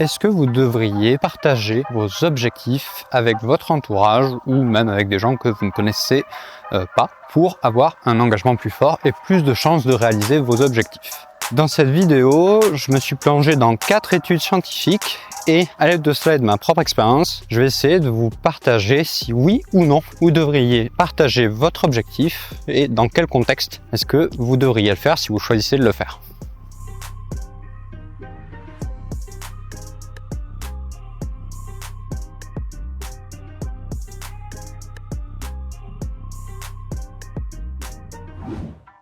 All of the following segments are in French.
Est-ce que vous devriez partager vos objectifs avec votre entourage ou même avec des gens que vous ne connaissez pas pour avoir un engagement plus fort et plus de chances de réaliser vos objectifs? Dans cette vidéo, je me suis plongé dans 4 études scientifiques et à l'aide de cela et de ma propre expérience, je vais essayer de vous partager si oui ou non vous devriez partager votre objectif et dans quel contexte est-ce que vous devriez le faire si vous choisissez de le faire.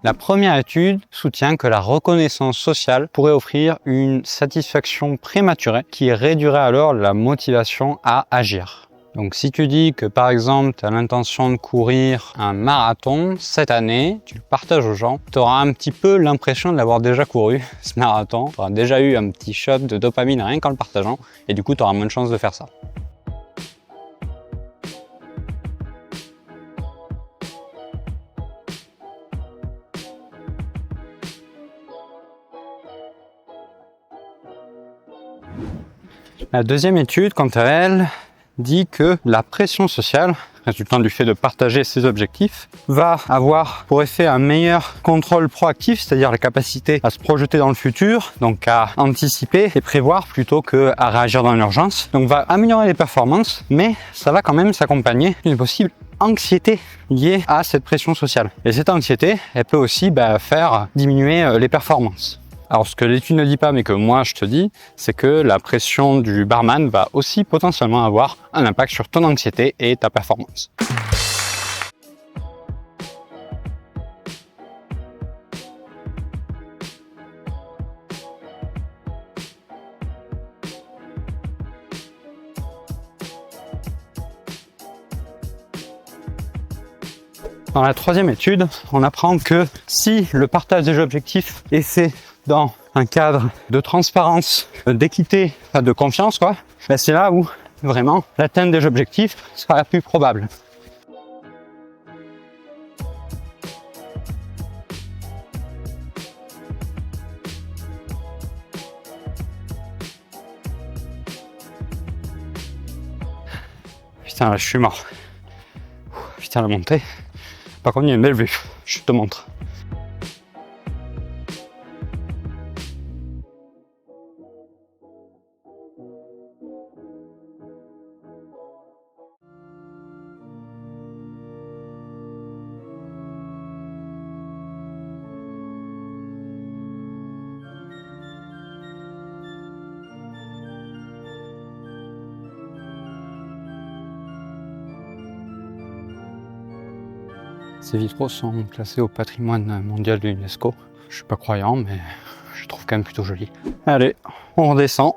La première étude soutient que la reconnaissance sociale pourrait offrir une satisfaction prématurée qui réduirait alors la motivation à agir. Donc si tu dis que par exemple tu as l'intention de courir un marathon cette année, tu le partages aux gens, tu auras un petit peu l'impression de l'avoir déjà couru ce marathon, tu auras déjà eu un petit shot de dopamine rien qu'en le partageant et du coup tu auras moins de chances de faire ça. La deuxième étude, quant à elle, dit que la pression sociale, résultant du fait de partager ses objectifs, va avoir pour effet un meilleur contrôle proactif, c'est-à-dire la capacité à se projeter dans le futur, donc à anticiper et prévoir plutôt qu'à réagir dans l'urgence. Donc va améliorer les performances, mais ça va quand même s'accompagner d'une possible anxiété liée à cette pression sociale. Et cette anxiété, elle peut aussi faire diminuer les performances. Alors ce que l'étude ne dit pas mais que moi je te dis, c'est que la pression du barman va aussi potentiellement avoir un impact sur ton anxiété et ta performance. Dans la troisième étude, on apprend que si le partage des objectifs est fait dans un cadre de transparence, d'équité, de confiance, c'est là où vraiment l'atteinte des objectifs sera la plus probable. Putain, là, je suis mort. Putain, la montée. Par contre, il y a une belle vue, je te montre. Ces vitraux sont classés au patrimoine mondial de l'UNESCO. Je suis pas croyant, mais je trouve quand même plutôt joli. Allez, on redescend.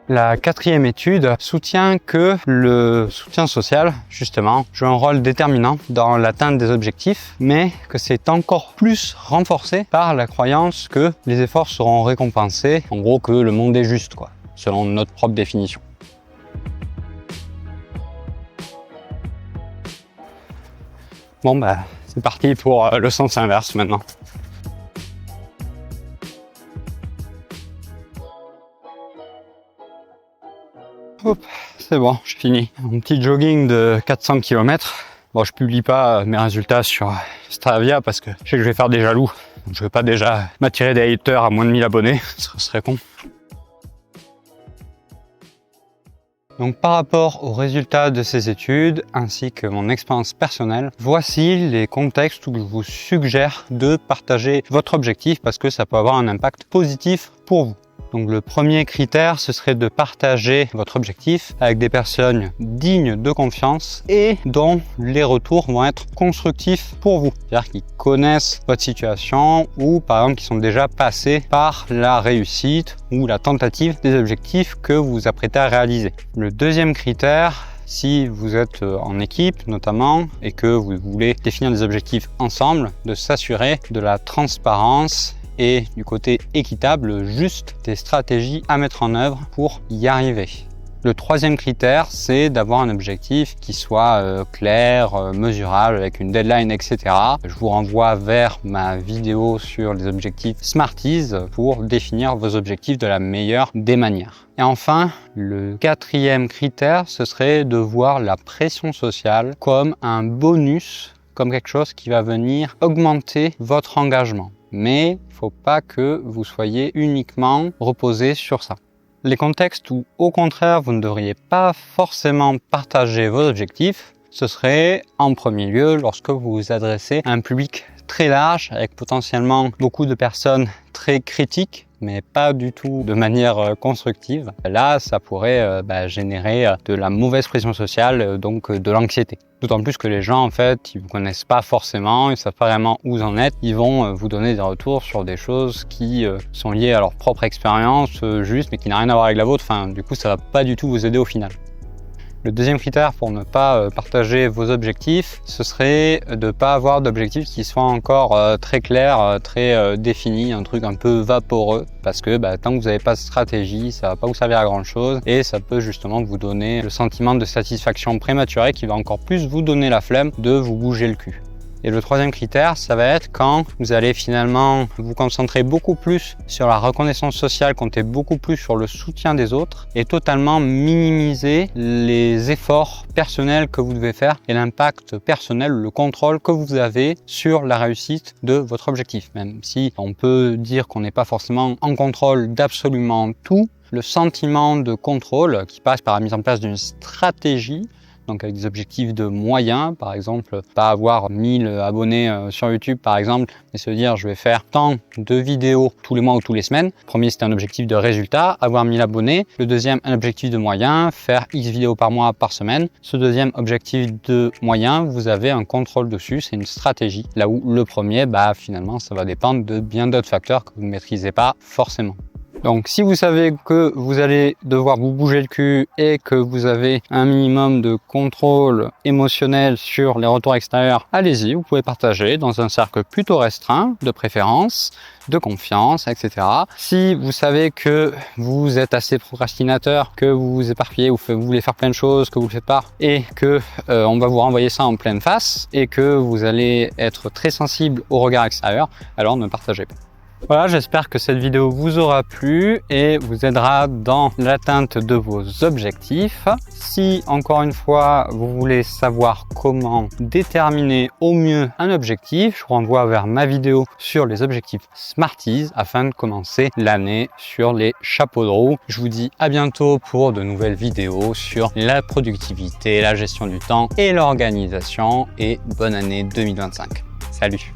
La quatrième étude soutient que le soutien social, justement, joue un rôle déterminant dans l'atteinte des objectifs, mais que c'est encore plus renforcé par la croyance que les efforts seront récompensés, en gros que le monde est juste, selon notre propre définition. Bon c'est parti pour le sens inverse maintenant. Hop, c'est bon, j'ai fini. Mon petit jogging de 400 km. Bon, je publie pas mes résultats sur Strava parce que je sais que je vais faire des jaloux. Donc, je vais pas déjà m'attirer des haters à moins de 1000 abonnés, ce serait con. Donc par rapport aux résultats de ces études ainsi que mon expérience personnelle, voici les contextes où je vous suggère de partager votre objectif parce que ça peut avoir un impact positif pour vous. Donc le premier critère, ce serait de partager votre objectif avec des personnes dignes de confiance et dont les retours vont être constructifs pour vous. C'est-à-dire qui connaissent votre situation ou par exemple qui sont déjà passés par la réussite ou la tentative des objectifs que vous vous apprêtez à réaliser. Le deuxième critère, si vous êtes en équipe notamment et que vous voulez définir des objectifs ensemble, de s'assurer de la transparence et du côté équitable, juste des stratégies à mettre en œuvre pour y arriver. Le troisième critère, c'est d'avoir un objectif qui soit clair, mesurable, avec une deadline, etc. Je vous renvoie vers ma vidéo sur les objectifs Smarties pour définir vos objectifs de la meilleure des manières. Et enfin, le quatrième critère, ce serait de voir la pression sociale comme un bonus, comme quelque chose qui va venir augmenter votre engagement. Mais il ne faut pas que vous soyez uniquement reposé sur ça. Les contextes où, au contraire, vous ne devriez pas forcément partager vos objectifs, ce serait en premier lieu lorsque vous vous adressez à un public très large avec potentiellement beaucoup de personnes très critiques, mais pas du tout de manière constructive. Là, ça pourrait générer de la mauvaise pression sociale, donc de l'anxiété. D'autant plus que les gens, en fait, ils vous connaissent pas forcément, ils savent pas vraiment où vous en êtes. Ils vont vous donner des retours sur des choses qui sont liées à leur propre expérience, juste, mais qui n'a rien à voir avec la vôtre. Enfin, du coup, ça va pas du tout vous aider au final. Le deuxième critère pour ne pas partager vos objectifs, ce serait de ne pas avoir d'objectifs qui soient encore très clairs, très définis, un truc un peu vaporeux, parce que tant que vous n'avez pas de stratégie, ça va pas vous servir à grand chose et ça peut justement vous donner le sentiment de satisfaction prématurée qui va encore plus vous donner la flemme de vous bouger le cul. Et le troisième critère, ça va être quand vous allez finalement vous concentrer beaucoup plus sur la reconnaissance sociale, compter beaucoup plus sur le soutien des autres et totalement minimiser les efforts personnels que vous devez faire et l'impact personnel, le contrôle que vous avez sur la réussite de votre objectif. Même si on peut dire qu'on n'est pas forcément en contrôle d'absolument tout, le sentiment de contrôle qui passe par la mise en place d'une stratégie, donc avec des objectifs de moyens, par exemple, pas avoir 1000 abonnés sur YouTube par exemple, mais se dire je vais faire tant de vidéos tous les mois ou tous les semaines. Le premier, c'était un objectif de résultat, avoir 1000 abonnés. Le deuxième, un objectif de moyens, faire X vidéos par mois, par semaine. Ce deuxième objectif de moyens, vous avez un contrôle dessus, c'est une stratégie. Là où le premier, finalement, ça va dépendre de bien d'autres facteurs que vous ne maîtrisez pas forcément. Donc si vous savez que vous allez devoir vous bouger le cul et que vous avez un minimum de contrôle émotionnel sur les retours extérieurs, allez-y, vous pouvez partager dans un cercle plutôt restreint, de préférence, de confiance, etc. Si vous savez que vous êtes assez procrastinateur, que vous vous éparpillez, ou vous voulez faire plein de choses, que vous ne le faites pas, et que on va vous renvoyer ça en pleine face, et que vous allez être très sensible au regard extérieur, alors ne partagez pas. Voilà, j'espère que cette vidéo vous aura plu et vous aidera dans l'atteinte de vos objectifs. Si, encore une fois, vous voulez savoir comment déterminer au mieux un objectif, je vous renvoie vers ma vidéo sur les objectifs Smarties afin de commencer l'année sur les chapeaux de roue. Je vous dis à bientôt pour de nouvelles vidéos sur la productivité, la gestion du temps et l'organisation et bonne année 2025. Salut!